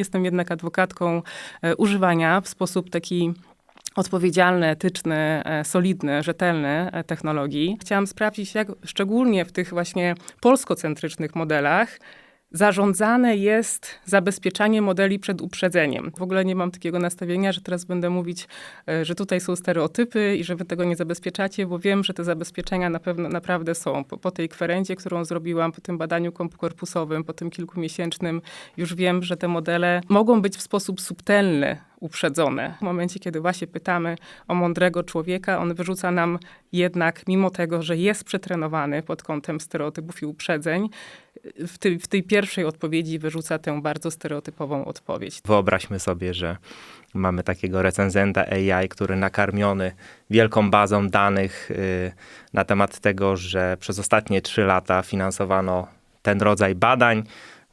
Jestem jednak adwokatką używania w sposób taki odpowiedzialny, etyczny, solidny, rzetelny technologii. Chciałam sprawdzić, jak szczególnie w tych właśnie polskocentrycznych modelach zarządzane jest zabezpieczanie modeli przed uprzedzeniem. W ogóle nie mam takiego nastawienia, że teraz będę mówić, że tutaj są stereotypy i że wy tego nie zabezpieczacie, bo wiem, że te zabezpieczenia na pewno naprawdę są. Po tej kwerendzie, którą zrobiłam, po tym badaniu korpusowym, po tym kilkumiesięcznym, już wiem, że te modele mogą być w sposób subtelny uprzedzone. W momencie, kiedy właśnie pytamy o mądrego człowieka, on wyrzuca nam jednak, mimo tego, że jest przetrenowany pod kątem stereotypów i uprzedzeń, w tej pierwszej odpowiedzi wyrzuca tę bardzo stereotypową odpowiedź. Wyobraźmy sobie, że mamy takiego recenzenta AI, który nakarmiony wielką bazą danych na temat tego, że przez ostatnie 3 lata finansowano ten rodzaj badań,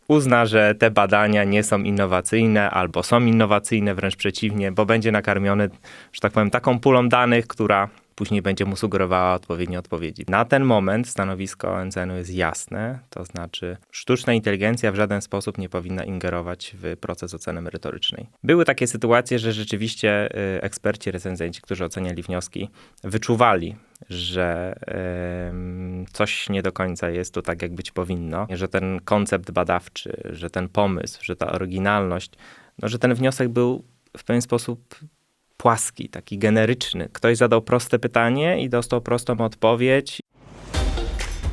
uzna, że te badania nie są innowacyjne albo są innowacyjne, wręcz przeciwnie, bo będzie nakarmiony, że tak powiem, taką pulą danych, która później będzie mu sugerowała odpowiednie odpowiedzi. Na ten moment stanowisko ONC-u jest jasne, to znaczy sztuczna inteligencja w żaden sposób nie powinna ingerować w proces oceny merytorycznej. Były takie sytuacje, że rzeczywiście eksperci, recenzenci, którzy oceniali wnioski, wyczuwali, że coś nie do końca jest tu tak, jak być powinno, że ten koncept badawczy, że ten pomysł, że ta oryginalność, że ten wniosek był w pewien sposób płaski, taki generyczny. Ktoś zadał proste pytanie i dostał prostą odpowiedź.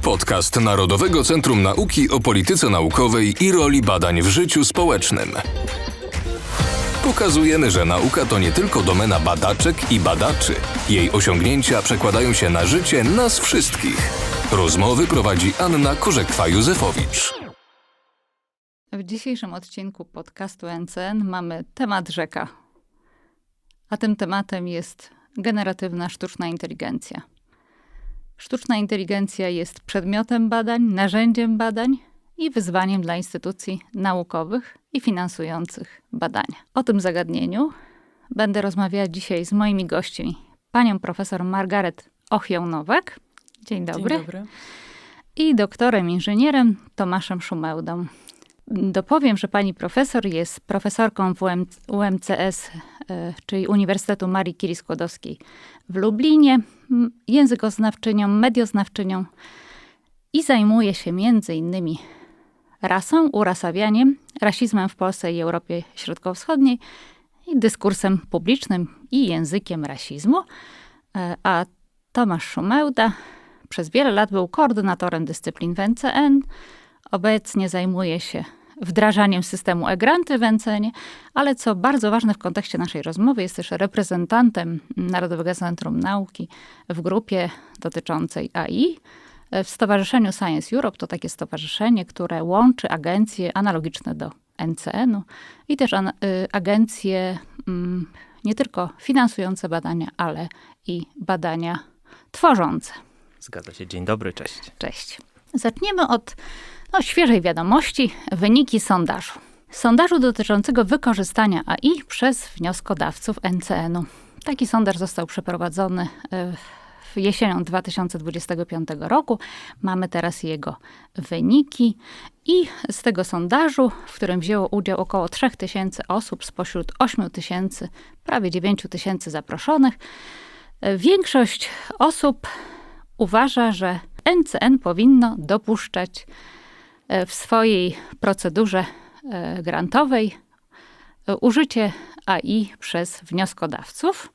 Podcast Narodowego Centrum Nauki o polityce naukowej i roli badań w życiu społecznym. Pokazujemy, że nauka to nie tylko domena badaczek i badaczy. Jej osiągnięcia przekładają się na życie nas wszystkich. Rozmowy prowadzi Anna Korzekwa-Józefowicz. W dzisiejszym odcinku podcastu NCN mamy temat rzeka. A tym tematem jest generatywna sztuczna inteligencja. Sztuczna inteligencja jest przedmiotem badań, narzędziem badań i wyzwaniem dla instytucji naukowych i finansujących badania. O tym zagadnieniu będę rozmawiać dzisiaj z moimi gośćmi. Panią profesor Margaret Ochioł-Nowak. Dzień dobry. Dzień dobry. I doktorem inżynierem Tomaszem Szumeudą. Dopowiem, że pani profesor jest profesorką w UMCS, czyli Uniwersytetu Marii Curie-Skłodowskiej w Lublinie, językoznawczynią, medioznawczynią i zajmuje się między innymi rasą, urasawianiem, rasizmem w Polsce i Europie Środkowo-Wschodniej i dyskursem publicznym i językiem rasizmu. A Tomasz Szumeuda przez wiele lat był koordynatorem dyscyplin w NCN. Obecnie zajmuje się wdrażaniem systemu e-granty w NCN, ale co bardzo ważne w kontekście naszej rozmowy, jest też reprezentantem Narodowego Centrum Nauki w grupie dotyczącej AI. W Stowarzyszeniu Science Europe to takie stowarzyszenie, które łączy agencje analogiczne do NCN-u i też agencje nie tylko finansujące badania, ale i badania tworzące. Zgadza się. Dzień dobry, cześć. Cześć. Zaczniemy od świeżej wiadomości, wyniki sondażu. Sondażu dotyczącego wykorzystania AI przez wnioskodawców NCN-u. Taki sondaż został przeprowadzony jesienią 2025 roku. Mamy teraz jego wyniki i z tego sondażu, w którym wzięło udział około 3000 osób spośród 8000, prawie 9000 zaproszonych, większość osób uważa, że NCN powinno dopuszczać w swojej procedurze grantowej użycie AI przez wnioskodawców.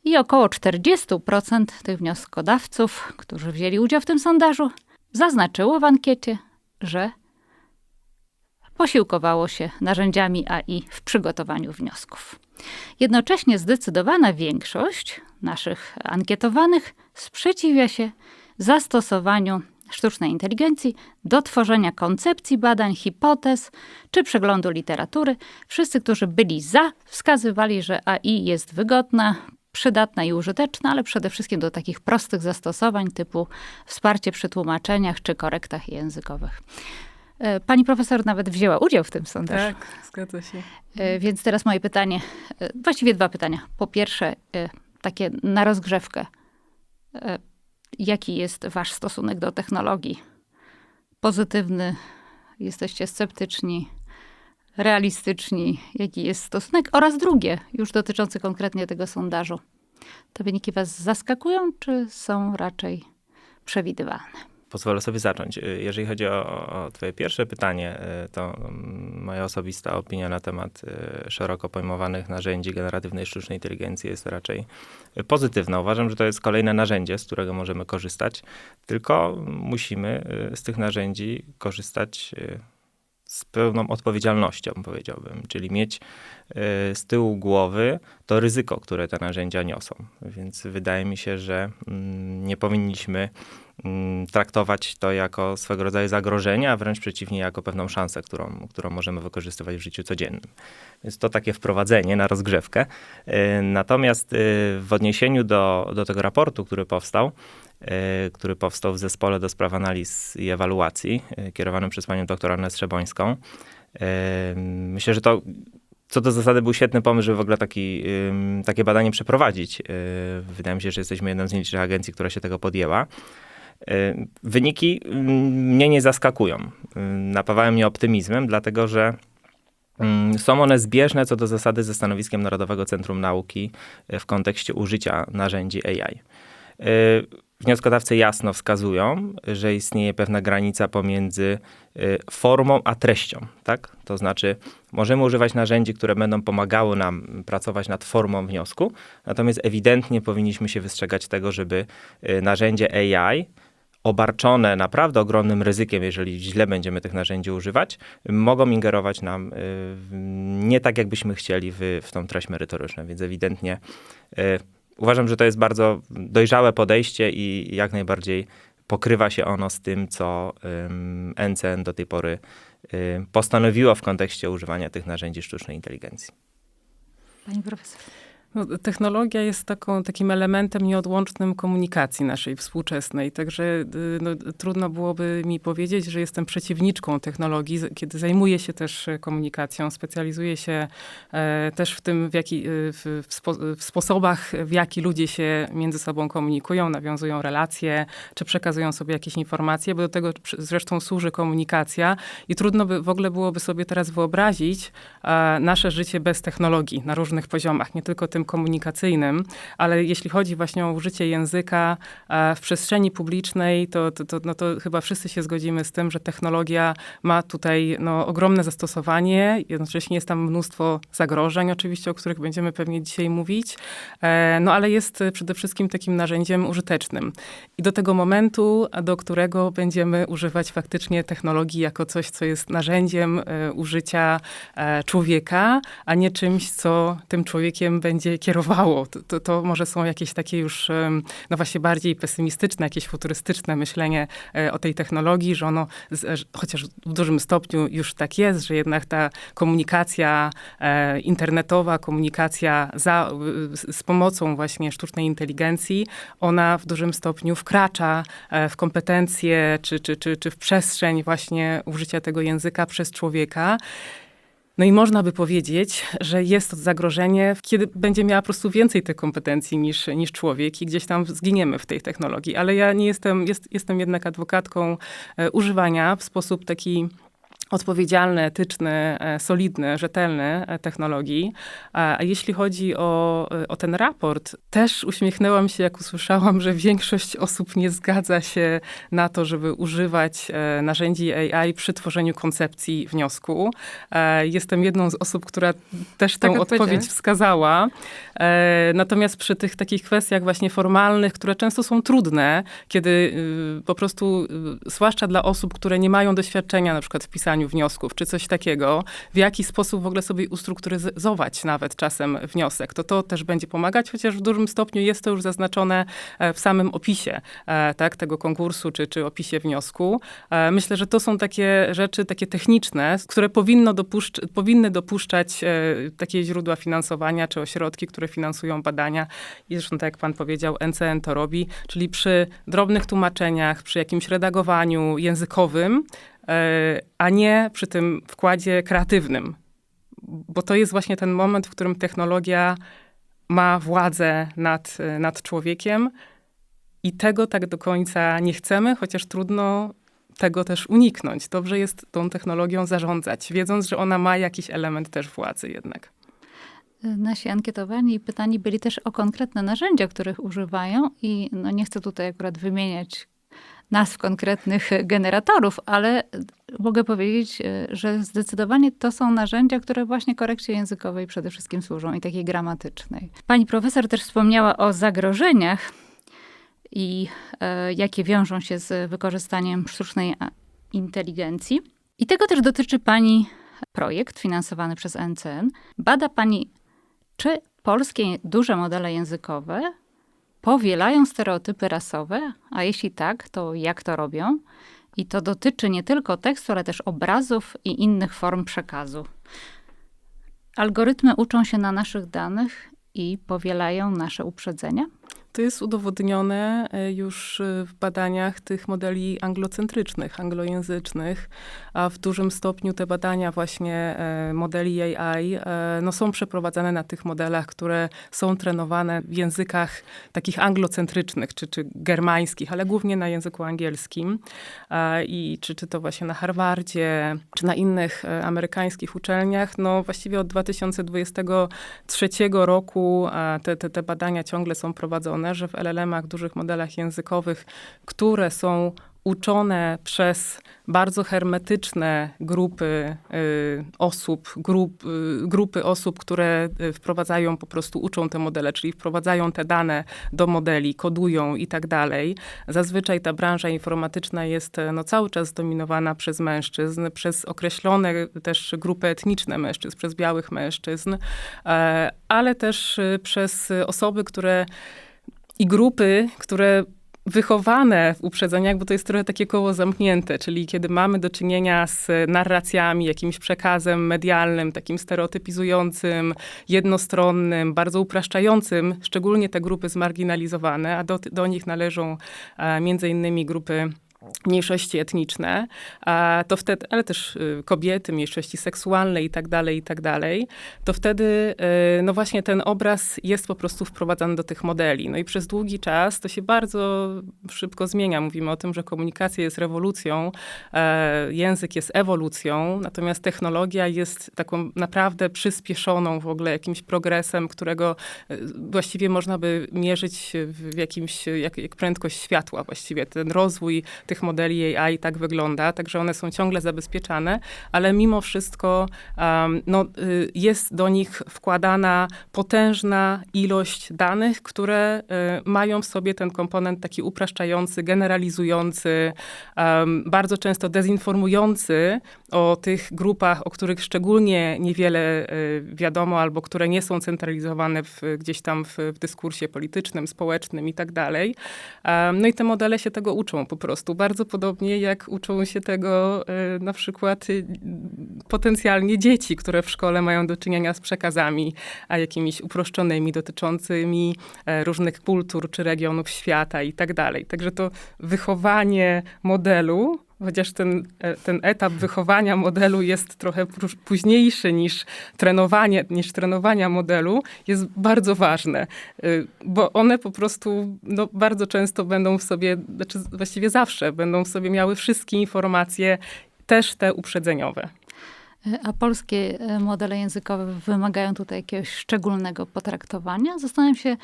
I około 40% tych wnioskodawców, którzy wzięli udział w tym sondażu, zaznaczyło w ankiecie, że posiłkowało się narzędziami AI w przygotowaniu wniosków. Jednocześnie zdecydowana większość naszych ankietowanych sprzeciwia się zastosowaniu sztucznej inteligencji do tworzenia koncepcji badań, hipotez czy przeglądu literatury. Wszyscy, którzy byli za, wskazywali, że AI jest wygodna, przydatna i użyteczna, ale przede wszystkim do takich prostych zastosowań typu wsparcie przy tłumaczeniach czy korektach językowych. Pani profesor nawet wzięła udział w tym sondażu. Tak, zgadza się. Więc teraz moje pytanie, właściwie 2 pytania. Po pierwsze, takie na rozgrzewkę. Jaki jest wasz stosunek do technologii? Pozytywny? Jesteście sceptyczni? realistyczni, jaki jest stosunek, oraz drugie, już dotyczące konkretnie tego sondażu. Te wyniki was zaskakują, czy są raczej przewidywalne? Pozwolę sobie zacząć. Jeżeli chodzi o twoje pierwsze pytanie, to moja osobista opinia na temat szeroko pojmowanych narzędzi generatywnej sztucznej inteligencji jest raczej pozytywna. Uważam, że to jest kolejne narzędzie, z którego możemy korzystać, tylko musimy z tych narzędzi korzystać z pełną odpowiedzialnością, powiedziałbym, czyli mieć z tyłu głowy to ryzyko, które te narzędzia niosą. Więc wydaje mi się, że nie powinniśmy traktować to jako swego rodzaju zagrożenie, a wręcz przeciwnie, jako pewną szansę, którą możemy wykorzystywać w życiu codziennym. Więc to takie wprowadzenie na rozgrzewkę. Natomiast w odniesieniu do tego raportu, który powstał w Zespole do Spraw Analiz i Ewaluacji, kierowanym przez panią dr Annę Strzebońską, myślę, że to co do zasady był świetny pomysł, żeby w ogóle takie badanie przeprowadzić. Wydaje mi się, że jesteśmy jedną z nielicznych agencji, która się tego podjęła. Wyniki mnie nie zaskakują. Napawają mnie optymizmem, dlatego że są one zbieżne co do zasady ze stanowiskiem Narodowego Centrum Nauki w kontekście użycia narzędzi AI. Wnioskodawcy jasno wskazują, że istnieje pewna granica pomiędzy formą a treścią, tak? To znaczy możemy używać narzędzi, które będą pomagały nam pracować nad formą wniosku, natomiast ewidentnie powinniśmy się wystrzegać tego, żeby narzędzie AI obarczone naprawdę ogromnym ryzykiem, jeżeli źle będziemy tych narzędzi używać, mogą ingerować nam nie tak, jakbyśmy chcieli w tą treść merytoryczną. Więc ewidentnie uważam, że to jest bardzo dojrzałe podejście i jak najbardziej pokrywa się ono z tym, co NCN do tej pory postanowiło w kontekście używania tych narzędzi sztucznej inteligencji. Pani profesor. No, technologia jest takim elementem nieodłącznym komunikacji naszej współczesnej, także trudno byłoby mi powiedzieć, że jestem przeciwniczką technologii, kiedy zajmuję się też komunikacją, specjalizuję się też w tym, w sposobach, w jaki ludzie się między sobą komunikują, nawiązują relacje, czy przekazują sobie jakieś informacje, bo do tego zresztą służy komunikacja i trudno by w ogóle byłoby sobie teraz wyobrazić nasze życie bez technologii na różnych poziomach, nie tylko tym komunikacyjnym, ale jeśli chodzi właśnie o użycie języka w przestrzeni publicznej, to chyba wszyscy się zgodzimy z tym, że technologia ma tutaj ogromne zastosowanie. Jednocześnie jest tam mnóstwo zagrożeń oczywiście, o których będziemy pewnie dzisiaj mówić, ale jest przede wszystkim takim narzędziem użytecznym. I do tego momentu, do którego będziemy używać faktycznie technologii jako coś, co jest narzędziem użycia człowieka, a nie czymś, co tym człowiekiem będzie kierowało. To może są jakieś takie już, właśnie bardziej pesymistyczne, jakieś futurystyczne myślenie o tej technologii, że ono, chociaż w dużym stopniu już tak jest, że jednak ta komunikacja internetowa, komunikacja z pomocą właśnie sztucznej inteligencji, ona w dużym stopniu wkracza w kompetencje, czy w przestrzeń właśnie użycia tego języka przez człowieka. No i można by powiedzieć, że jest to zagrożenie, kiedy będzie miała po prostu więcej tych kompetencji niż człowiek i gdzieś tam zginiemy w tej technologii. Ale ja nie jestem jednak adwokatką używania w sposób taki odpowiedzialny, etyczny, solidny, rzetelny technologii. A jeśli chodzi o ten raport, też uśmiechnęłam się, jak usłyszałam, że większość osób nie zgadza się na to, żeby używać narzędzi AI przy tworzeniu koncepcji wniosku. Jestem jedną z osób, która też tę odpowiedź wskazała. Natomiast przy tych takich kwestiach właśnie formalnych, które często są trudne, kiedy po prostu, zwłaszcza dla osób, które nie mają doświadczenia na przykład w pisaniu wniosków, czy coś takiego, w jaki sposób w ogóle sobie ustrukturyzować nawet czasem wniosek. To też będzie pomagać, chociaż w dużym stopniu jest to już zaznaczone w samym opisie tego konkursu, czy opisie wniosku. Myślę, że to są takie rzeczy, takie techniczne, które powinny dopuszczać takie źródła finansowania, czy ośrodki, które finansują badania. I zresztą tak jak pan powiedział, NCN to robi, czyli przy drobnych tłumaczeniach, przy jakimś redagowaniu językowym, a nie przy tym wkładzie kreatywnym. Bo to jest właśnie ten moment, w którym technologia ma władzę nad człowiekiem i tego tak do końca nie chcemy, chociaż trudno tego też uniknąć. Dobrze jest tą technologią zarządzać, wiedząc, że ona ma jakiś element też władzy jednak. Nasi ankietowani i pytani byli też o konkretne narzędzia, których używają i no nie chcę tutaj akurat wymieniać nazw konkretnych generatorów, ale mogę powiedzieć, że zdecydowanie to są narzędzia, które właśnie korekcie językowej przede wszystkim służą i takiej gramatycznej. Pani profesor też wspomniała o zagrożeniach i jakie wiążą się z wykorzystaniem sztucznej inteligencji. I tego też dotyczy pani projekt finansowany przez NCN. Bada pani, czy polskie duże modele językowe powielają stereotypy rasowe, a jeśli tak, to jak to robią? I to dotyczy nie tylko tekstu, ale też obrazów i innych form przekazu. Algorytmy uczą się na naszych danych i powielają nasze uprzedzenia? To jest udowodnione już w badaniach tych modeli anglocentrycznych, anglojęzycznych, a w dużym stopniu te badania właśnie modeli AI no są przeprowadzane na tych modelach, które są trenowane w językach takich anglocentrycznych, czy germańskich, ale głównie na języku angielskim. I czy to właśnie na Harvardzie, czy na innych amerykańskich uczelniach, no właściwie od 2023 roku te badania ciągle są prowadzone, że w LLM-ach, dużych modelach językowych, które są uczone przez bardzo hermetyczne grupy osób, które wprowadzają, po prostu uczą te modele, czyli wprowadzają te dane do modeli, kodują i tak dalej. Zazwyczaj ta branża informatyczna jest no, cały czas zdominowana przez mężczyzn, przez określone też grupy etniczne mężczyzn, przez białych mężczyzn, ale też przez osoby, i grupy, które wychowane w uprzedzeniach, bo to jest trochę takie koło zamknięte, czyli kiedy mamy do czynienia z narracjami, jakimś przekazem medialnym, takim stereotypizującym, jednostronnym, bardzo upraszczającym, szczególnie te grupy zmarginalizowane, a do nich należą między innymi grupy mniejszości etniczne, to wtedy, ale też kobiety, mniejszości seksualne i tak dalej, to wtedy no właśnie ten obraz jest po prostu wprowadzany do tych modeli. No i przez długi czas to się bardzo szybko zmienia. Mówimy o tym, że komunikacja jest rewolucją, język jest ewolucją, natomiast technologia jest taką naprawdę przyspieszoną w ogóle jakimś progresem, którego właściwie można by mierzyć w jakimś, jak prędkość światła właściwie. Ten rozwój tych modeli AI tak wygląda, także one są ciągle zabezpieczane, ale mimo wszystko jest do nich wkładana potężna ilość danych, które mają w sobie ten komponent taki upraszczający, generalizujący, bardzo często dezinformujący o tych grupach, o których szczególnie niewiele wiadomo, albo które nie są centralizowane gdzieś tam w dyskursie politycznym, społecznym i tak dalej. No i te modele się tego uczą po prostu. Bardzo podobnie jak uczą się tego na przykład potencjalnie dzieci, które w szkole mają do czynienia z przekazami, a jakimiś uproszczonymi, dotyczącymi różnych kultur czy regionów świata i tak dalej. Także to wychowanie modelu, chociaż ten etap wychowania modelu jest trochę późniejszy niż trenowania modelu, jest bardzo ważne, bo one po prostu no, bardzo często będą w sobie, znaczy właściwie zawsze będą w sobie miały wszystkie informacje, też te uprzedzeniowe. A polskie modele językowe wymagają tutaj jakiegoś szczególnego potraktowania? Zastanawiam się,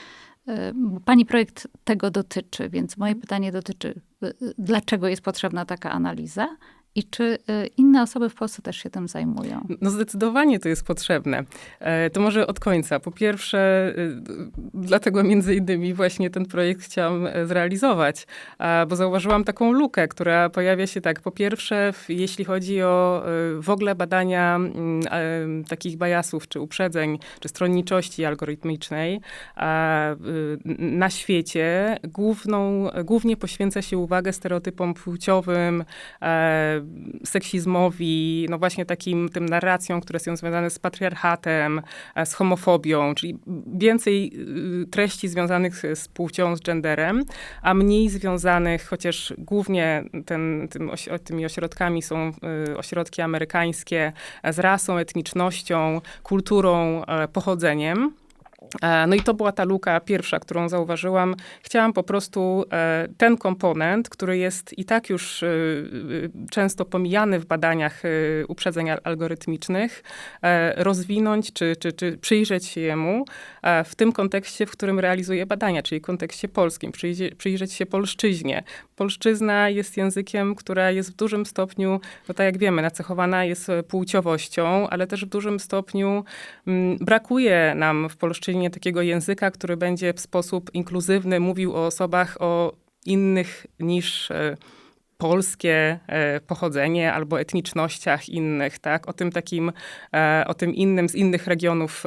bo pani projekt tego dotyczy, więc moje pytanie dotyczy, dlaczego jest potrzebna taka analiza i czy inne osoby w Polsce też się tym zajmują? No zdecydowanie to jest potrzebne. To może od końca. Po pierwsze, dlatego między innymi właśnie ten projekt chciałam zrealizować, bo zauważyłam taką lukę, która pojawia się tak. Po pierwsze, jeśli chodzi o w ogóle badania takich biasów, czy uprzedzeń, czy stronniczości algorytmicznej, na świecie głównie poświęca się uwagę stereotypom płciowym, seksizmowi, no właśnie tym narracjom, które są związane z patriarchatem, z homofobią, czyli więcej treści związanych z płcią, z genderem, a mniej związanych, chociaż głównie tymi ośrodkami są ośrodki amerykańskie, z rasą, etnicznością, kulturą, pochodzeniem. No i to była ta luka pierwsza, którą zauważyłam. Chciałam po prostu ten komponent, który jest i tak już często pomijany w badaniach uprzedzeń algorytmicznych, rozwinąć czy przyjrzeć się jemu w tym kontekście, w którym realizuję badania, czyli w kontekście polskim. Przyjrzeć się polszczyźnie. Polszczyzna jest językiem, która jest w dużym stopniu, no tak jak wiemy, nacechowana jest płciowością, ale też w dużym stopniu brakuje nam w polszczyźnie takiego języka, który będzie w sposób inkluzywny mówił o osobach o innych niż polskie pochodzenie albo etnicznościach innych, tak? O tym innym z innych regionów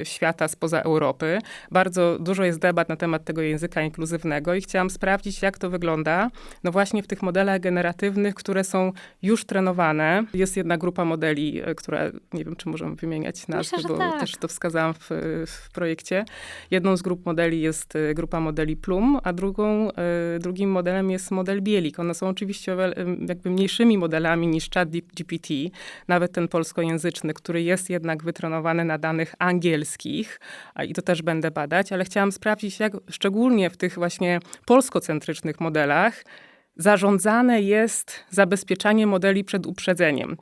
świata spoza Europy. Bardzo dużo jest debat na temat tego języka inkluzywnego i chciałam sprawdzić, jak to wygląda. No właśnie w tych modelach generatywnych, które są już trenowane. Jest jedna grupa modeli, która, nie wiem, czy możemy wymieniać nazwy, Myślę, że bo tak. też to wskazałam w projekcie. Jedną z grup modeli jest grupa modeli Plum, a drugim modelem jest model Bielik. One są oczywiście jakby mniejszymi modelami niż ChatGPT, nawet ten polskojęzyczny, który jest jednak wytrenowany na danych angielskich i to też będę badać, ale chciałam sprawdzić, jak szczególnie w tych właśnie polskocentrycznych modelach zarządzane jest zabezpieczanie modeli przed uprzedzeniem.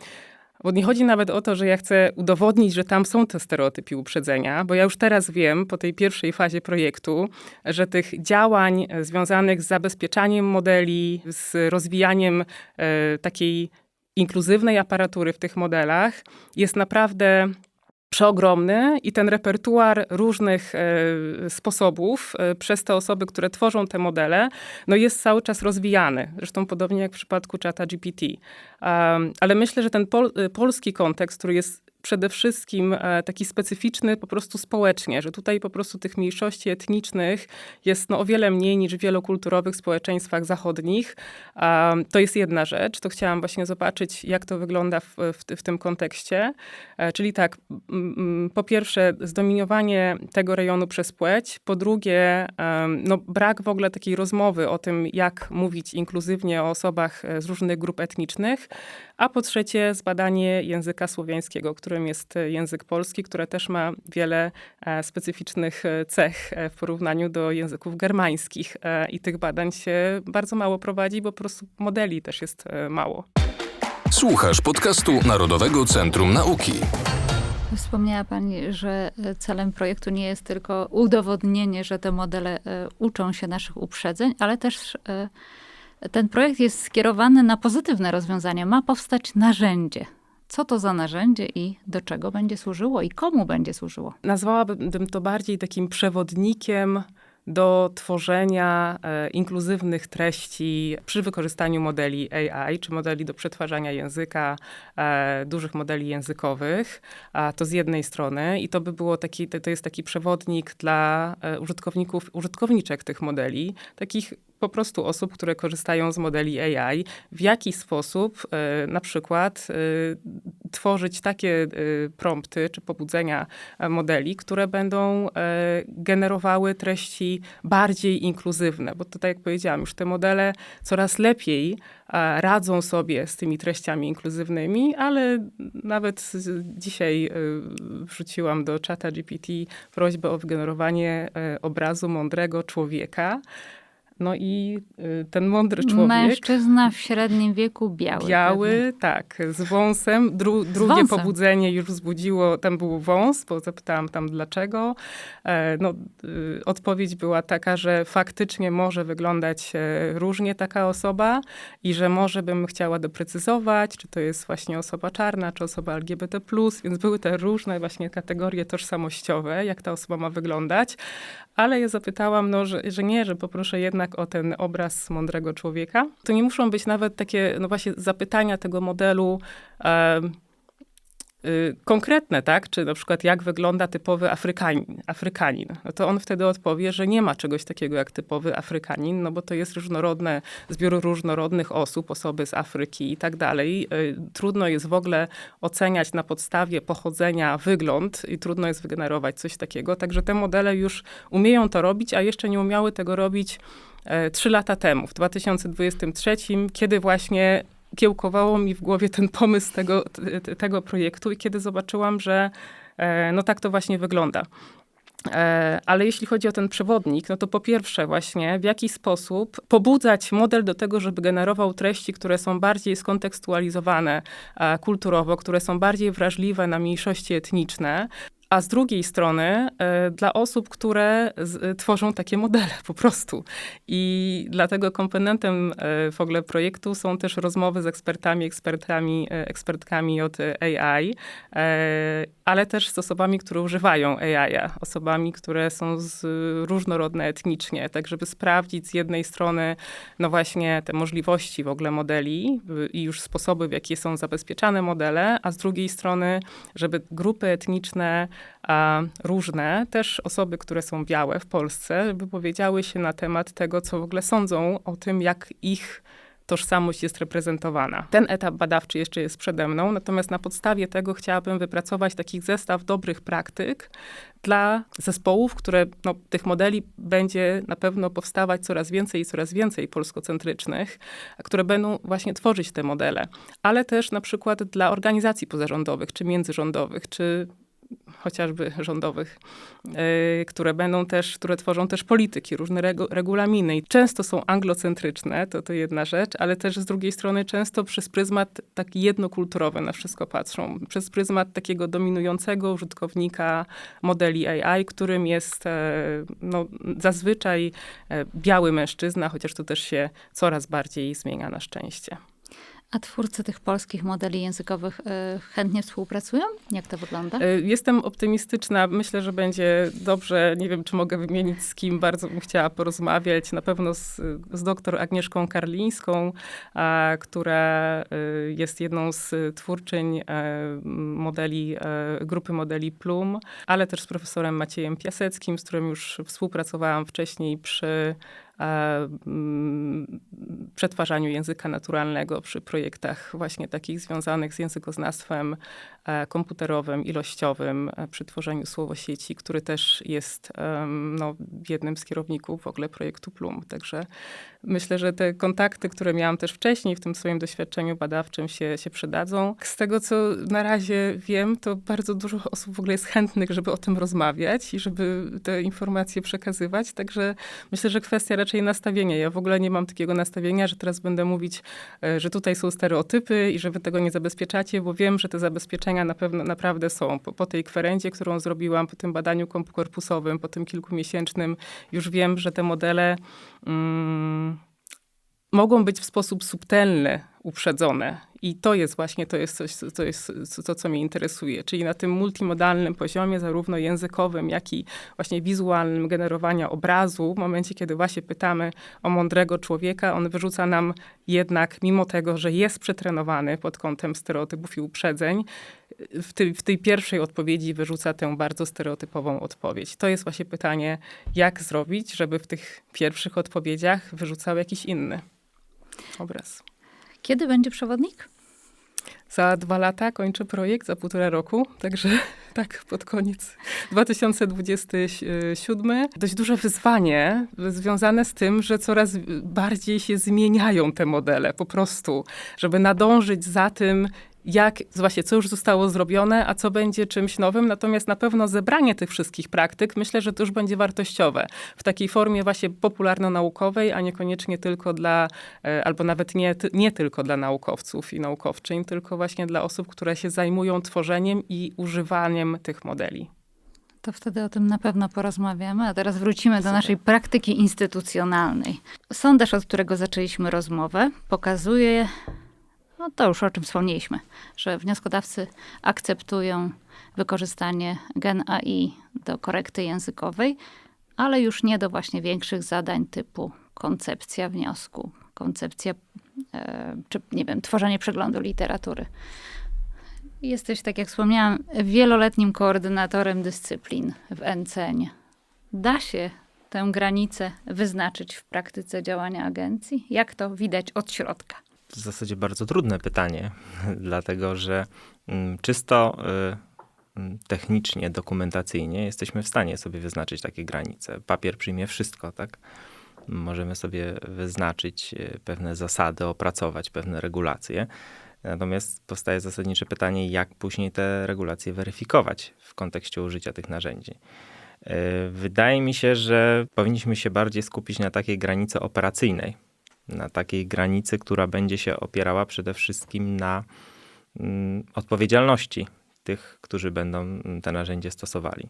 Bo nie chodzi nawet o to, że ja chcę udowodnić, że tam są te stereotypy uprzedzenia, bo ja już teraz wiem, po tej pierwszej fazie projektu, że tych działań związanych z zabezpieczaniem modeli, z rozwijaniem takiej inkluzywnej aparatury w tych modelach jest naprawdę przeogromny i ten repertuar różnych sposobów przez te osoby, które tworzą te modele, no jest cały czas rozwijany. Zresztą podobnie jak w przypadku ChatGPT. Ale myślę, że ten polski kontekst, który jest przede wszystkim taki specyficzny po prostu społecznie, że tutaj po prostu tych mniejszości etnicznych jest o wiele mniej niż w wielokulturowych społeczeństwach zachodnich. To jest jedna rzecz. To chciałam właśnie zobaczyć, jak to wygląda w tym kontekście. Czyli tak, po pierwsze zdominowanie tego rejonu przez płeć, po drugie brak w ogóle takiej rozmowy o tym, jak mówić inkluzywnie o osobach z różnych grup etnicznych, a po trzecie zbadanie języka słowiańskiego, którym jest język polski, który też ma wiele specyficznych cech w porównaniu do języków germańskich. I tych badań się bardzo mało prowadzi, bo po prostu modeli też jest mało. Słuchasz podcastu Narodowego Centrum Nauki. Wspomniała pani, że celem projektu nie jest tylko udowodnienie, że te modele uczą się naszych uprzedzeń, ale też ten projekt jest skierowany na pozytywne rozwiązania. Ma powstać narzędzie. Co to za narzędzie i do czego będzie służyło i komu będzie służyło? Nazwałabym to bardziej takim przewodnikiem do tworzenia inkluzywnych treści przy wykorzystaniu modeli AI, czy modeli do przetwarzania języka, dużych modeli językowych. To z jednej strony i to by było to jest taki przewodnik dla użytkowniczek tych modeli, takich po prostu osób, które korzystają z modeli AI, w jaki sposób na przykład tworzyć takie prompty czy pobudzenia modeli, które będą generowały treści bardziej inkluzywne. Bo tutaj, jak powiedziałam, już te modele coraz lepiej radzą sobie z tymi treściami inkluzywnymi, ale nawet dzisiaj wrzuciłam do ChatGPT prośbę o wygenerowanie obrazu mądrego człowieka. No i ten mądry człowiek... Mężczyzna w średnim wieku biały. Biały, tak, z wąsem. Drugie wąsem. pobudzenie już wzbudziło, tam był wąs, bo zapytałam tam dlaczego. Odpowiedź była taka, że faktycznie może wyglądać różnie taka osoba i że może bym chciała doprecyzować, czy to jest właśnie osoba czarna, czy osoba LGBT+, więc były te różne właśnie kategorie tożsamościowe, jak ta osoba ma wyglądać. Ale ja zapytałam, że nie, że poproszę jednak o ten obraz mądrego człowieka. To nie muszą być nawet takie, właśnie zapytania tego modelu konkretne, tak? Czy na przykład jak wygląda typowy Afrykanin. No to on wtedy odpowie, że nie ma czegoś takiego jak typowy Afrykanin, no bo to jest zbiór różnorodnych osób, osoby z Afryki i tak dalej. Trudno jest w ogóle oceniać na podstawie pochodzenia wygląd i trudno jest wygenerować coś takiego. Także te modele już umieją to robić, a jeszcze nie umiały tego robić 3 lata temu, w 2023, kiedy właśnie kiełkowało mi w głowie ten pomysł tego projektu i kiedy zobaczyłam, że tak to właśnie wygląda. Ale jeśli chodzi o ten przewodnik, no to po pierwsze właśnie w jaki sposób pobudzać model do tego, żeby generował treści, które są bardziej skontekstualizowane kulturowo, które są bardziej wrażliwe na mniejszości etniczne, a z drugiej strony dla osób, które tworzą takie modele po prostu. I dlatego komponentem w ogóle projektu są też rozmowy z ekspertkami od AI, ale też z osobami, które używają AI, osobami, które są różnorodne etnicznie, tak żeby sprawdzić z jednej strony no właśnie te możliwości w ogóle modeli i już sposoby, w jakie są zabezpieczane modele, a z drugiej strony, żeby grupy etniczne różne, też osoby, które są białe w Polsce, wypowiedziały się na temat tego, co w ogóle sądzą o tym, jak ich tożsamość jest reprezentowana. Ten etap badawczy jeszcze jest przede mną, natomiast na podstawie tego chciałabym wypracować taki zestaw dobrych praktyk dla zespołów, które tych modeli będzie na pewno powstawać coraz więcej polskocentrycznych, które będą właśnie tworzyć te modele, ale też na przykład dla organizacji pozarządowych, czy międzyrządowych, czy chociażby rządowych, które tworzą też polityki, różne regulaminy. I często są anglocentryczne, to jedna rzecz, ale też z drugiej strony często przez pryzmat taki jednokulturowy na wszystko patrzą. Przez pryzmat takiego dominującego użytkownika modeli AI, którym jest zazwyczaj biały mężczyzna, chociaż to też się coraz bardziej zmienia na szczęście. A twórcy tych polskich modeli językowych chętnie współpracują? Jak to wygląda? Jestem optymistyczna. Myślę, że będzie dobrze. Nie wiem, czy mogę wymienić z kim. Bardzo bym chciała porozmawiać. Na pewno z doktor Agnieszką Karlińską, która jest jedną z twórczyń grupy modeli Plum, ale też z profesorem Maciejem Piaseckim, z którym już współpracowałam wcześniej przy przetwarzaniu języka naturalnego, przy projektach właśnie takich związanych z językoznawstwem komputerowym, ilościowym, przy tworzeniu słowosieci, który też jest jednym z kierowników w ogóle projektu Plum. Także myślę, że te kontakty, które miałam też wcześniej w tym swoim doświadczeniu badawczym się przydadzą. Z tego, co na razie wiem, to bardzo dużo osób w ogóle jest chętnych, żeby o tym rozmawiać i żeby te informacje przekazywać. Także myślę, że kwestia raczej nastawienia. Ja w ogóle nie mam takiego nastawienia, że teraz będę mówić, że tutaj są stereotypy i że wy tego nie zabezpieczacie, bo wiem, że te zabezpieczenia na pewno naprawdę są. Po tej kwerendzie, którą zrobiłam, po tym badaniu korpusowym, po tym kilkumiesięcznym, już wiem, że te modele mogą być w sposób subtelny uprzedzone. I to jest właśnie, to jest to, co mnie interesuje. Czyli na tym multimodalnym poziomie, zarówno językowym, jak i właśnie wizualnym generowania obrazu. W momencie, kiedy właśnie pytamy o mądrego człowieka, on wyrzuca nam jednak, mimo tego, że jest przetrenowany pod kątem stereotypów i uprzedzeń, w tej pierwszej odpowiedzi wyrzuca tę bardzo stereotypową odpowiedź. To jest właśnie pytanie, jak zrobić, żeby w tych pierwszych odpowiedziach wyrzucał jakiś inny obraz. Kiedy będzie przewodnik? Za 2 lata kończę projekt, za 1,5 roku, także tak pod koniec 2027. Dość duże wyzwanie związane z tym, że coraz bardziej się zmieniają te modele po prostu, żeby nadążyć za tym, co już zostało zrobione, a co będzie czymś nowym. Natomiast na pewno zebranie tych wszystkich praktyk, myślę, że to już będzie wartościowe. W takiej formie właśnie popularno-naukowej, a niekoniecznie tylko albo nawet nie tylko dla naukowców i naukowczyń, tylko właśnie dla osób, które się zajmują tworzeniem i używaniem tych modeli. To wtedy o tym na pewno porozmawiamy, a teraz wrócimy do naszej praktyki instytucjonalnej. Sondaż, od którego zaczęliśmy rozmowę, pokazuje, to już o czym wspomnieliśmy, że wnioskodawcy akceptują wykorzystanie Gen AI do korekty językowej, ale już nie do właśnie większych zadań typu koncepcja wniosku, czy nie wiem, tworzenie przeglądu literatury. Jesteś, tak jak wspomniałam, wieloletnim koordynatorem dyscyplin w NCN. Da się tę granicę wyznaczyć w praktyce działania agencji? Jak to widać od środka? W zasadzie bardzo trudne pytanie, dlatego że czysto technicznie, dokumentacyjnie jesteśmy w stanie sobie wyznaczyć takie granice. Papier przyjmie wszystko, tak? Możemy sobie wyznaczyć pewne zasady, opracować pewne regulacje. Natomiast powstaje zasadnicze pytanie, jak później te regulacje weryfikować w kontekście użycia tych narzędzi. Wydaje mi się, że powinniśmy się bardziej skupić na takiej granicy operacyjnej, na takiej granicy, która będzie się opierała przede wszystkim na odpowiedzialności tych, którzy będą te narzędzie stosowali.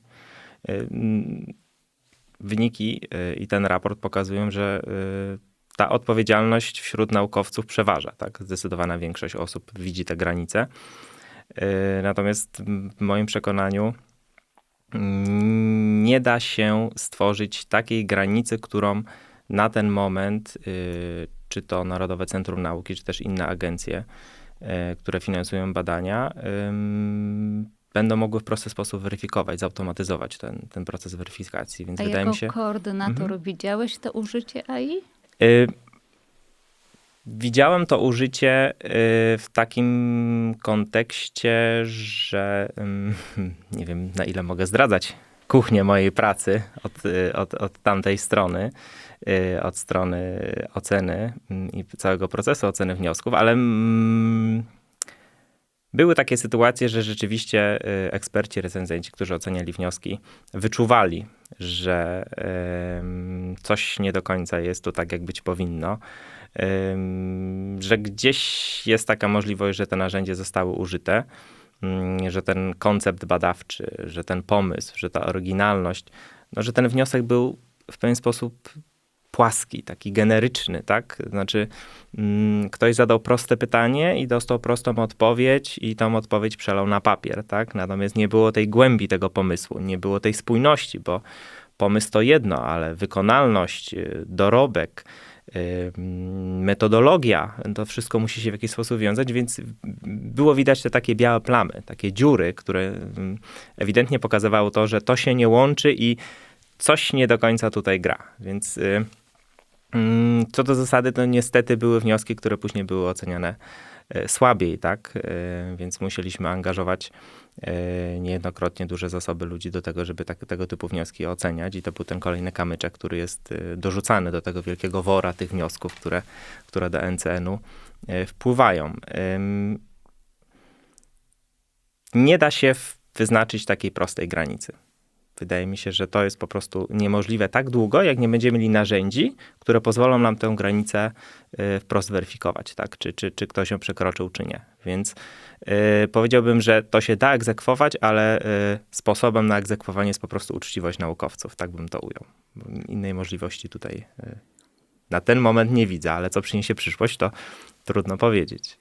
Wyniki i ten raport pokazują, że ta odpowiedzialność wśród naukowców przeważa. Tak? Zdecydowana większość osób widzi te granice. Natomiast w moim przekonaniu nie da się stworzyć takiej granicy, którą na ten moment, czy to Narodowe Centrum Nauki, czy też inne agencje, które finansują badania, będą mogły w prosty sposób weryfikować, zautomatyzować ten proces weryfikacji. Więc A wydaje jako mi się, koordynator widziałeś to użycie AI? widziałem to użycie w takim kontekście, że nie wiem, na ile mogę zdradzać kuchnię mojej pracy od tamtej strony, od strony oceny i całego procesu oceny wniosków, ale były takie sytuacje, że rzeczywiście eksperci, recenzenci, którzy oceniali wnioski, wyczuwali, że coś nie do końca jest tu tak, jak być powinno, że gdzieś jest taka możliwość, że te narzędzie zostały użyte, że ten koncept badawczy, że ten pomysł, że ta oryginalność, no, że ten wniosek był w pewien sposób płaski, taki generyczny, tak? Znaczy ktoś zadał proste pytanie i dostał prostą odpowiedź i tą odpowiedź przelał na papier, tak? Natomiast nie było tej głębi tego pomysłu, nie było tej spójności, bo pomysł to jedno, ale wykonalność, dorobek, metodologia, to wszystko musi się w jakiś sposób wiązać, więc było widać te takie białe plamy, takie dziury, które ewidentnie pokazywały to, że to się nie łączy i coś nie do końca tutaj gra. Więc co do zasady, to niestety były wnioski, które później były oceniane słabiej, tak? Więc musieliśmy angażować niejednokrotnie duże zasoby ludzi do tego, żeby tego typu wnioski oceniać i to był ten kolejny kamyczek, który jest dorzucany do tego wielkiego wora tych wniosków, które do NCN-u wpływają. Nie da się wyznaczyć takiej prostej granicy. Wydaje mi się, że to jest po prostu niemożliwe tak długo, jak nie będziemy mieli narzędzi, które pozwolą nam tę granicę wprost weryfikować, tak? Czy ktoś ją przekroczył, czy nie. Więc powiedziałbym, że to się da egzekwować, ale sposobem na egzekwowanie jest po prostu uczciwość naukowców. Tak bym to ujął. Innej możliwości tutaj na ten moment nie widzę, ale co przyniesie przyszłość, to trudno powiedzieć.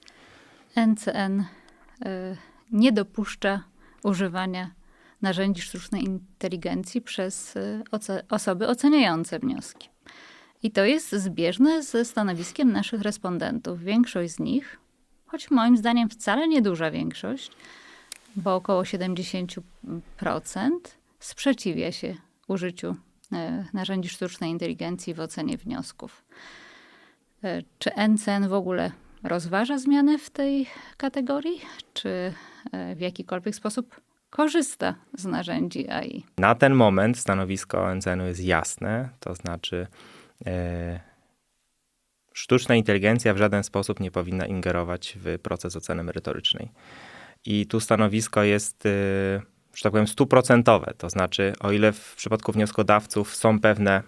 NCN nie dopuszcza używania narzędzi sztucznej inteligencji przez osoby oceniające wnioski. I to jest zbieżne ze stanowiskiem naszych respondentów. Większość z nich, choć moim zdaniem wcale nieduża większość, bo około 70% sprzeciwia się użyciu narzędzi sztucznej inteligencji w ocenie wniosków. Czy NCN w ogóle rozważa zmiany w tej kategorii? Czy w jakikolwiek sposób korzysta z narzędzi AI? Na ten moment stanowisko NCN-u jest jasne, to znaczy sztuczna inteligencja w żaden sposób nie powinna ingerować w proces oceny merytorycznej. I tu stanowisko jest, że tak powiem, 100%. To znaczy, o ile w przypadku wnioskodawców są pewne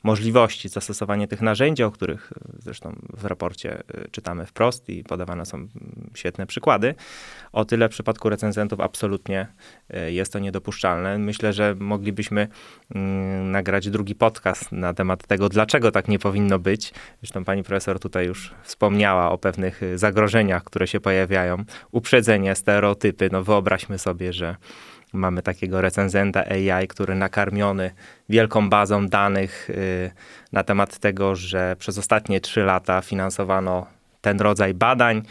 możliwości zastosowania tych narzędzi, o których zresztą w raporcie czytamy wprost i podawane są świetne przykłady, o tyle w przypadku recenzentów absolutnie jest to niedopuszczalne. Myślę, że moglibyśmy nagrać drugi podcast na temat tego, dlaczego tak nie powinno być. Zresztą pani profesor tutaj już wspomniała o pewnych zagrożeniach, które się pojawiają. Uprzedzenie, stereotypy. No wyobraźmy sobie, że mamy takiego recenzenta AI, który nakarmiony wielką bazą danych na temat tego, że przez ostatnie 3 lata finansowano ten rodzaj badań,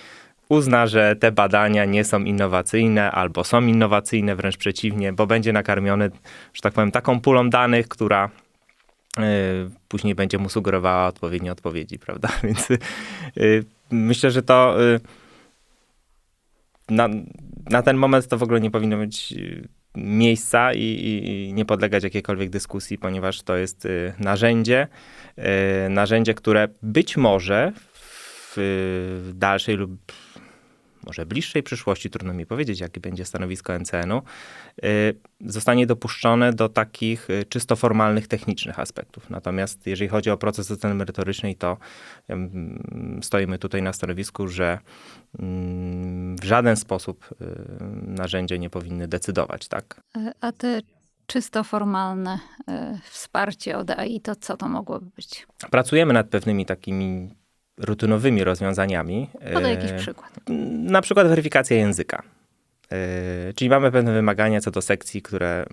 uzna, że te badania nie są innowacyjne albo są innowacyjne, wręcz przeciwnie, bo będzie nakarmiony, że tak powiem, taką pulą danych, która później będzie mu sugerowała odpowiednie odpowiedzi, prawda? Więc myślę, że to na ten moment to w ogóle nie powinno mieć miejsca i nie podlegać jakiejkolwiek dyskusji, ponieważ to jest narzędzie, które być może w dalszej lub może bliższej przyszłości, trudno mi powiedzieć, jakie będzie stanowisko NCN-u, zostanie dopuszczone do takich czysto formalnych, technicznych aspektów. Natomiast jeżeli chodzi o proces oceny merytorycznej, to stoimy tutaj na stanowisku, że w żaden sposób narzędzia nie powinny decydować, tak? A te czysto formalne wsparcie od AI, to co to mogłoby być? Pracujemy nad pewnymi takimi rutynowymi rozwiązaniami. Podaj jakiś przykład. Na przykład weryfikacja języka. Czyli mamy pewne wymagania co do sekcji, które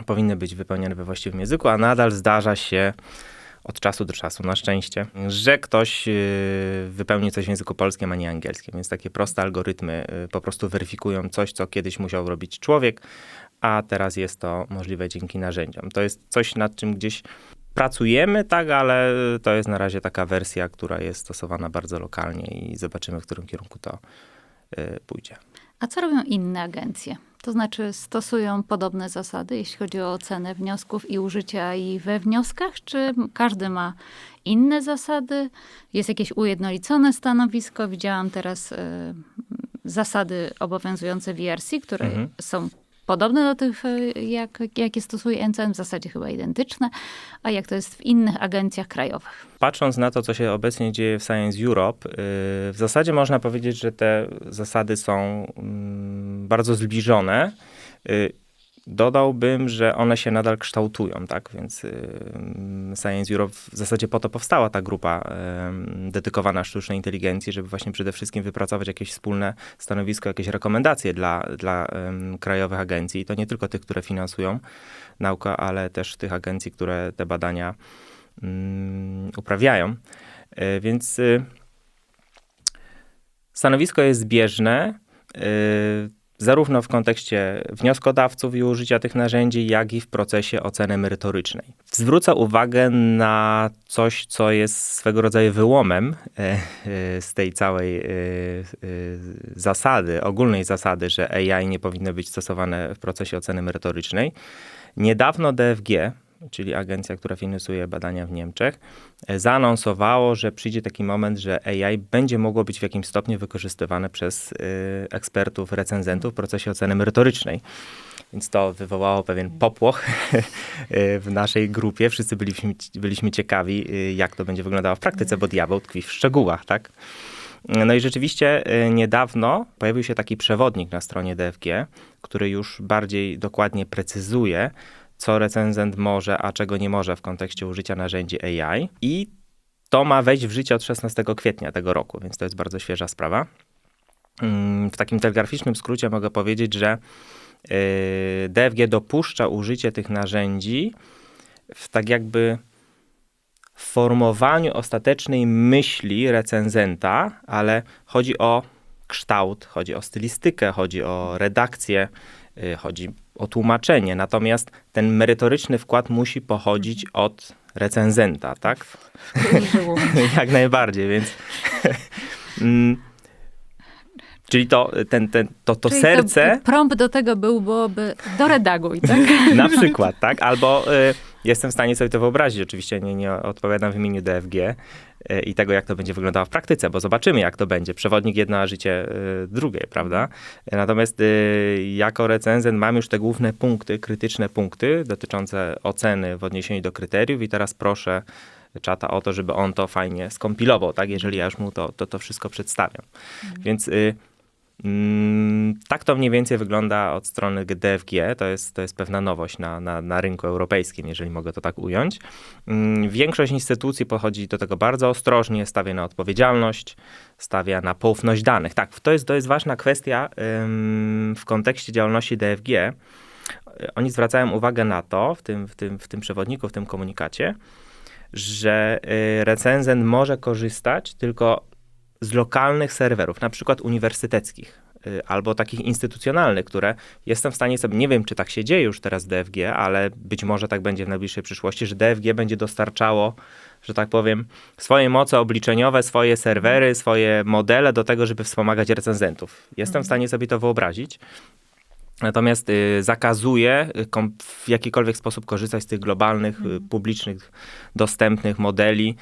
powinny być wypełnione we właściwym języku, a nadal zdarza się od czasu do czasu, na szczęście, że ktoś wypełni coś w języku polskim, a nie angielskim. Więc takie proste algorytmy po prostu weryfikują coś, co kiedyś musiał robić człowiek, a teraz jest to możliwe dzięki narzędziom. To jest coś, nad czym gdzieś pracujemy, tak, ale to jest na razie taka wersja, która jest stosowana bardzo lokalnie i zobaczymy, w którym kierunku to pójdzie. A co robią inne agencje? To znaczy stosują podobne zasady, jeśli chodzi o ocenę wniosków i użycie AI we wnioskach? Czy każdy ma inne zasady? Jest jakieś ujednolicone stanowisko? Widziałam teraz zasady obowiązujące w ERC, które są podobne do tych, jakie stosuje NCN, w zasadzie chyba identyczne. A jak to jest w innych agencjach krajowych? Patrząc na to, co się obecnie dzieje w Science Europe, w zasadzie można powiedzieć, że te zasady są bardzo zbliżone. Dodałbym, że one się nadal kształtują, tak? Więc Science Europe w zasadzie po to powstała ta grupa dedykowana sztucznej inteligencji, żeby właśnie przede wszystkim wypracować jakieś wspólne stanowisko, jakieś rekomendacje dla krajowych agencji. I to nie tylko tych, które finansują naukę, ale też tych agencji, które te badania uprawiają. Więc stanowisko jest zbieżne, zarówno w kontekście wnioskodawców i użycia tych narzędzi, jak i w procesie oceny merytorycznej. Zwrócę uwagę na coś, co jest swego rodzaju wyłomem z tej całej zasady, ogólnej zasady, że AI nie powinno być stosowane w procesie oceny merytorycznej. Niedawno DFG, czyli agencja, która finansuje badania w Niemczech, zaanonsowało, że przyjdzie taki moment, że AI będzie mogło być w jakimś stopniu wykorzystywane przez ekspertów, recenzentów w procesie oceny merytorycznej. Więc to wywołało pewien popłoch w naszej grupie. Wszyscy byliśmy ciekawi, jak to będzie wyglądało w praktyce, bo diabeł tkwi w szczegółach, tak? No i rzeczywiście niedawno pojawił się taki przewodnik na stronie DFG, który już bardziej dokładnie precyzuje, co recenzent może, a czego nie może w kontekście użycia narzędzi AI. I to ma wejść w życie od 16 kwietnia tego roku, więc to jest bardzo świeża sprawa. W takim telegraficznym skrócie mogę powiedzieć, że DFG dopuszcza użycie tych narzędzi w tak jakby formowaniu ostatecznej myśli recenzenta, ale chodzi o kształt, chodzi o stylistykę, chodzi o redakcję, chodzi o tłumaczenie. Natomiast ten merytoryczny wkład musi pochodzić od recenzenta, tak? Jak najbardziej, więc czyli to czyli serce... Prompt do tego byłoby doredaguj, tak? Na przykład, tak? Albo jestem w stanie sobie to wyobrazić. Oczywiście nie odpowiadam w imieniu DFG i tego, jak to będzie wyglądało w praktyce, bo zobaczymy, jak to będzie. Przewodnik jedno, a życie drugie, prawda? Natomiast jako recenzent mam już te główne punkty, krytyczne punkty dotyczące oceny w odniesieniu do kryteriów i teraz proszę czata o to, żeby on to fajnie skompilował, tak? Jeżeli ja już mu to wszystko przedstawiam. Więc tak to mniej więcej wygląda od strony DFG. To jest pewna nowość na rynku europejskim, jeżeli mogę to tak ująć. Większość instytucji podchodzi do tego bardzo ostrożnie, stawia na odpowiedzialność, stawia na poufność danych. Tak, to jest ważna kwestia w kontekście działalności DFG. Oni zwracają uwagę na to w tym przewodniku, w tym komunikacie, że recenzent może korzystać tylko z lokalnych serwerów, na przykład uniwersyteckich albo takich instytucjonalnych, które jestem w stanie sobie, nie wiem, czy tak się dzieje już teraz w DFG, ale być może tak będzie w najbliższej przyszłości, że DFG będzie dostarczało, że tak powiem, swoje moce obliczeniowe, swoje serwery, swoje modele do tego, żeby wspomagać recenzentów. Jestem w stanie sobie to wyobrazić. Natomiast zakazuje w jakikolwiek sposób korzystać z tych globalnych, publicznych, dostępnych modeli.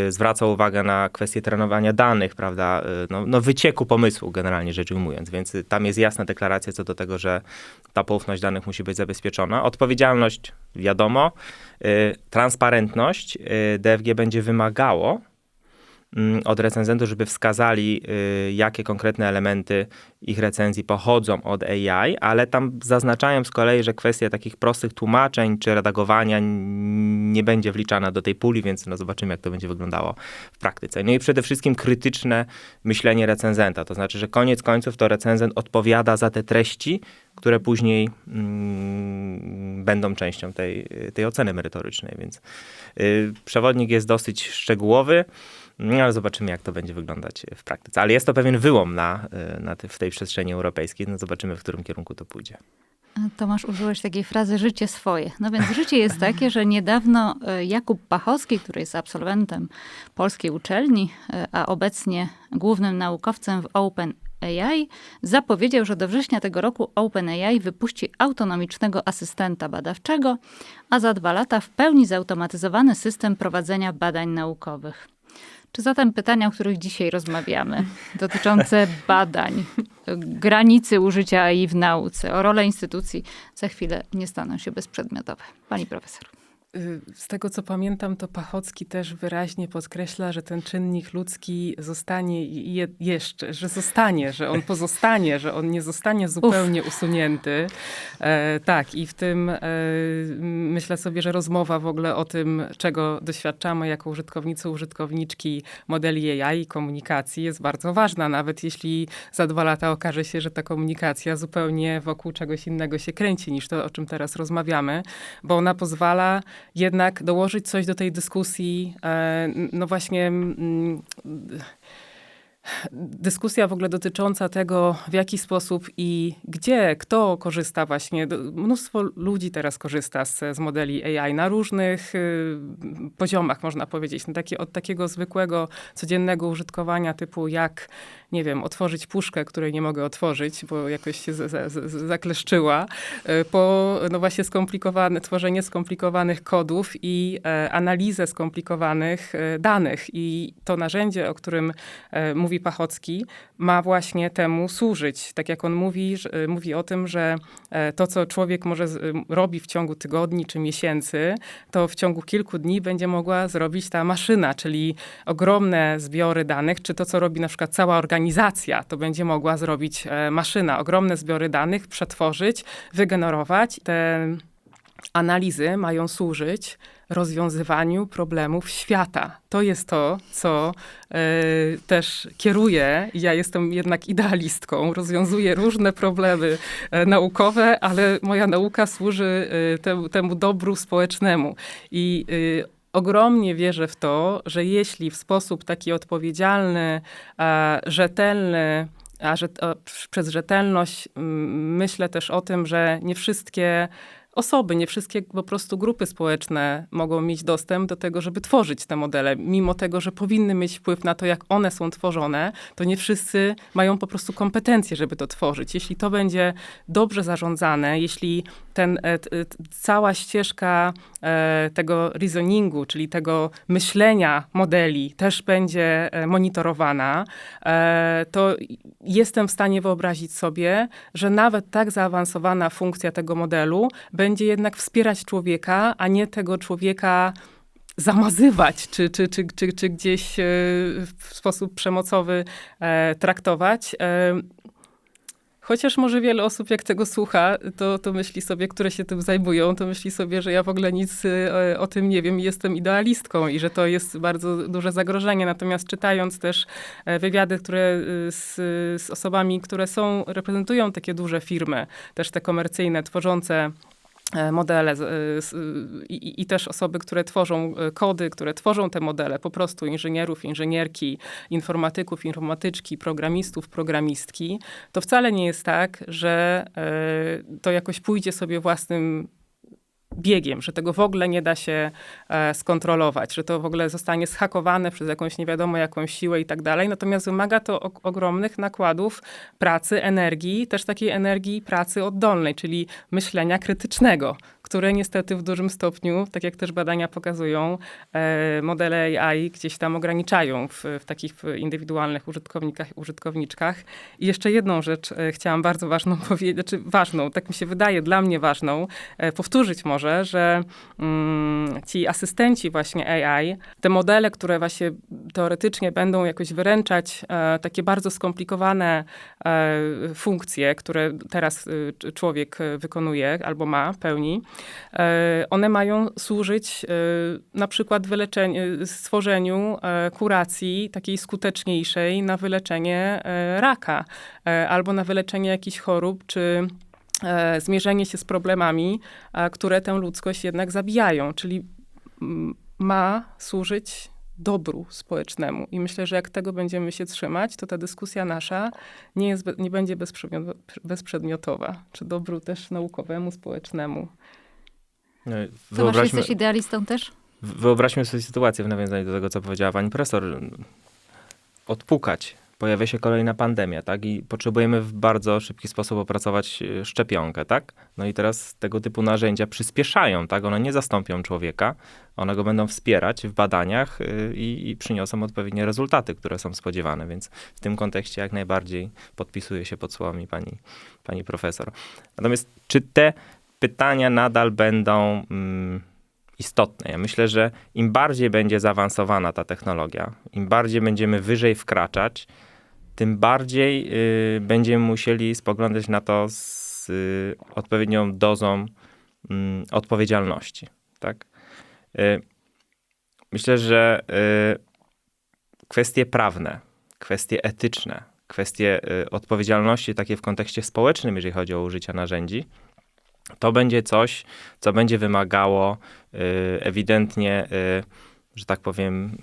Zwraca uwagę na kwestię trenowania danych, prawda? Wycieku pomysłu, generalnie rzecz ujmując. Więc tam jest jasna deklaracja co do tego, że ta poufność danych musi być zabezpieczona. Odpowiedzialność wiadomo. Transparentność DFG będzie wymagało od recenzentów, żeby wskazali, jakie konkretne elementy ich recenzji pochodzą od AI, ale tam zaznaczają z kolei, że kwestia takich prostych tłumaczeń czy redagowania nie będzie wliczana do tej puli, więc zobaczymy, jak to będzie wyglądało w praktyce. No i przede wszystkim krytyczne myślenie recenzenta, to znaczy, że koniec końców to recenzent odpowiada za te treści, które później będą częścią tej oceny merytorycznej, więc przewodnik jest dosyć szczegółowy. Ale zobaczymy, jak to będzie wyglądać w praktyce. Ale jest to pewien wyłom w tej przestrzeni europejskiej. Zobaczymy, w którym kierunku to pójdzie. Tomasz, użyłeś takiej frazy życie swoje. No więc życie jest takie, że niedawno Jakub Pachowski, który jest absolwentem polskiej uczelni, a obecnie głównym naukowcem w OpenAI, zapowiedział, że do września tego roku OpenAI wypuści autonomicznego asystenta badawczego, a za 2 lata w pełni zautomatyzowany system prowadzenia badań naukowych. Czy zatem pytania, o których dzisiaj rozmawiamy, dotyczące badań, granicy użycia AI w nauce, o rolę instytucji, za chwilę nie staną się bezprzedmiotowe? Pani profesor. Z tego, co pamiętam, to Pachocki też wyraźnie podkreśla, że ten czynnik ludzki zostanie jeszcze, że on pozostanie, że on nie zostanie zupełnie usunięty. Tak, i w tym myślę sobie, że rozmowa w ogóle o tym, czego doświadczamy jako użytkownicy, użytkowniczki modeli AI i komunikacji jest bardzo ważna, nawet jeśli za 2 lata okaże się, że ta komunikacja zupełnie wokół czegoś innego się kręci niż to, o czym teraz rozmawiamy, bo ona pozwala jednak dołożyć coś do tej dyskusji, no właśnie dyskusja w ogóle dotycząca tego, w jaki sposób i gdzie, kto korzysta właśnie. Mnóstwo ludzi teraz korzysta z modeli AI na różnych poziomach, można powiedzieć. Od takiego zwykłego, codziennego użytkowania typu jak, nie wiem, otworzyć puszkę, której nie mogę otworzyć, bo jakoś się zakleszczyła, po no właśnie tworzenie skomplikowanych kodów i analizę skomplikowanych danych. I to narzędzie, o którym mówi Pachocki, ma właśnie temu służyć. Tak jak on mówi o tym, że to, co człowiek robi w ciągu tygodni czy miesięcy, to w ciągu kilku dni będzie mogła zrobić ta maszyna, czyli ogromne zbiory danych, czy to, co robi na przykład cała organizacja, to będzie mogła zrobić maszyna. Ogromne zbiory danych przetworzyć, wygenerować. Te analizy mają służyć rozwiązywaniu problemów świata. To jest to, co też kieruje. Ja jestem jednak idealistką. Rozwiązuję różne problemy naukowe, ale moja nauka służy temu dobru społecznemu. I ogromnie wierzę w to, że jeśli w sposób taki odpowiedzialny, rzetelny, przez rzetelność myślę też o tym, że nie wszystkie osoby, nie wszystkie po prostu grupy społeczne mogą mieć dostęp do tego, żeby tworzyć te modele. Mimo tego, że powinny mieć wpływ na to, jak one są tworzone, to nie wszyscy mają po prostu kompetencje, żeby to tworzyć. Jeśli to będzie dobrze zarządzane, jeśli cała ścieżka tego reasoningu, czyli tego myślenia modeli też będzie monitorowana, to jestem w stanie wyobrazić sobie, że nawet tak zaawansowana funkcja tego modelu będzie jednak wspierać człowieka, a nie tego człowieka zamazywać, czy gdzieś w sposób przemocowy traktować. Chociaż może wiele osób, jak tego słucha, to myśli sobie, które się tym zajmują, to myśli sobie, że ja w ogóle nic o tym nie wiem i jestem idealistką i że to jest bardzo duże zagrożenie. Natomiast czytając też wywiady, które z osobami, które reprezentują takie duże firmy, też te komercyjne, tworzące modele i też osoby, które tworzą kody, które tworzą te modele, po prostu inżynierów, inżynierki, informatyków, informatyczki, programistów, programistki, to wcale nie jest tak, że to jakoś pójdzie sobie własnym biegiem, że tego w ogóle nie da się skontrolować, że to w ogóle zostanie zhakowane przez jakąś nie wiadomo jaką siłę i tak dalej. Natomiast wymaga to ogromnych nakładów pracy, energii, też takiej energii pracy oddolnej, czyli myślenia krytycznego, które niestety w dużym stopniu, tak jak też badania pokazują, modele AI gdzieś tam ograniczają w takich indywidualnych użytkowniczkach. I jeszcze jedną rzecz chciałam bardzo ważną powiedzieć, znaczy ważną, tak mi się wydaje, dla mnie ważną, powtórzyć może, że ci asystenci właśnie AI, te modele, które właśnie teoretycznie będą jakoś wyręczać takie bardzo skomplikowane funkcje, które teraz człowiek wykonuje albo pełni, one mają służyć na przykład stworzeniu kuracji takiej skuteczniejszej na wyleczenie raka albo na wyleczenie jakichś chorób, czy zmierzenie się z problemami, które tę ludzkość jednak zabijają. Czyli ma służyć dobru społecznemu. I myślę, że jak tego będziemy się trzymać, to ta dyskusja nasza nie będzie bezprzedmiotowa. Czy dobru też naukowemu, społecznemu. Tomasz, jesteś idealistą też? Wyobraźmy sobie sytuację w nawiązaniu do tego, co powiedziała pani profesor. Odpukać. Pojawia się kolejna pandemia, tak? I potrzebujemy w bardzo szybki sposób opracować szczepionkę, tak? No i teraz tego typu narzędzia przyspieszają, tak? One nie zastąpią człowieka, one go będą wspierać w badaniach i przyniosą odpowiednie rezultaty, które są spodziewane, więc w tym kontekście jak najbardziej podpisuję się pod słowami pani profesor. Natomiast czy te pytania nadal będą istotne? Ja myślę, że im bardziej będzie zaawansowana ta technologia, im bardziej będziemy wyżej wkraczać, tym bardziej będziemy musieli spoglądać na to z odpowiednią dozą odpowiedzialności. Tak? Myślę, że kwestie prawne, kwestie etyczne, kwestie odpowiedzialności takie w kontekście społecznym, jeżeli chodzi o użycie narzędzi, to będzie coś, co będzie wymagało ewidentnie, że tak powiem,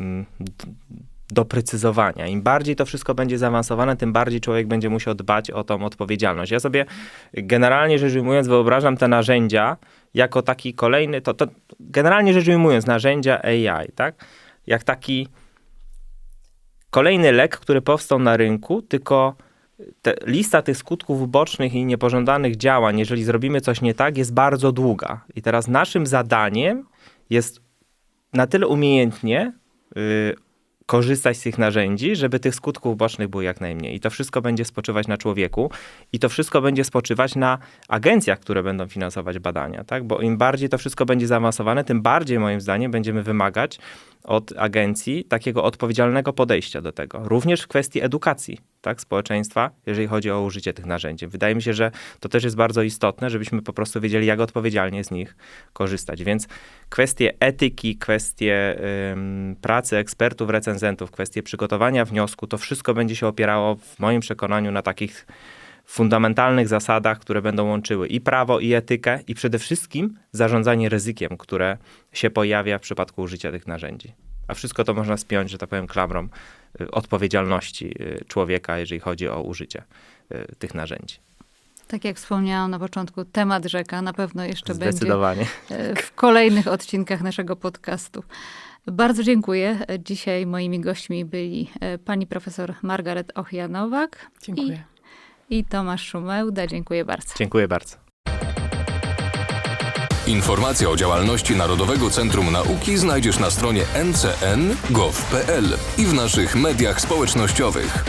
doprecyzowania. Im bardziej to wszystko będzie zaawansowane, tym bardziej człowiek będzie musiał dbać o tą odpowiedzialność. Ja sobie generalnie rzecz ujmując wyobrażam te narzędzia jako taki kolejny, to generalnie rzecz ujmując narzędzia AI, tak? Jak taki kolejny lek, który powstał na rynku, tylko lista tych skutków ubocznych i niepożądanych działań, jeżeli zrobimy coś nie tak, jest bardzo długa. I teraz naszym zadaniem jest na tyle umiejętnie korzystać z tych narzędzi, żeby tych skutków ubocznych było jak najmniej. I to wszystko będzie spoczywać na człowieku i to wszystko będzie spoczywać na agencjach, które będą finansować badania, tak? Bo im bardziej to wszystko będzie zaawansowane, tym bardziej moim zdaniem będziemy wymagać od agencji takiego odpowiedzialnego podejścia do tego. Również w kwestii edukacji, tak, społeczeństwa, jeżeli chodzi o użycie tych narzędzi. Wydaje mi się, że to też jest bardzo istotne, żebyśmy po prostu wiedzieli, jak odpowiedzialnie z nich korzystać. Więc kwestie etyki, kwestie pracy ekspertów, recenzentów, kwestie przygotowania wniosku, to wszystko będzie się opierało w moim przekonaniu na takich fundamentalnych zasadach, które będą łączyły i prawo, i etykę, i przede wszystkim zarządzanie ryzykiem, które się pojawia w przypadku użycia tych narzędzi. A wszystko to można spiąć, że tak powiem, klamrą odpowiedzialności człowieka, jeżeli chodzi o użycie tych narzędzi. Tak jak wspomniałam na początku, temat rzeka na pewno jeszcze Zdecydowanie. będzie w kolejnych odcinkach naszego podcastu. Bardzo dziękuję. Dzisiaj moimi gośćmi byli pani profesor Margaret Ochia-Nowak. Dziękuję. I Tomasz Szumeuda. Dziękuję bardzo. Dziękuję bardzo. Informacje o działalności Narodowego Centrum Nauki znajdziesz na stronie ncn.gov.pl i w naszych mediach społecznościowych.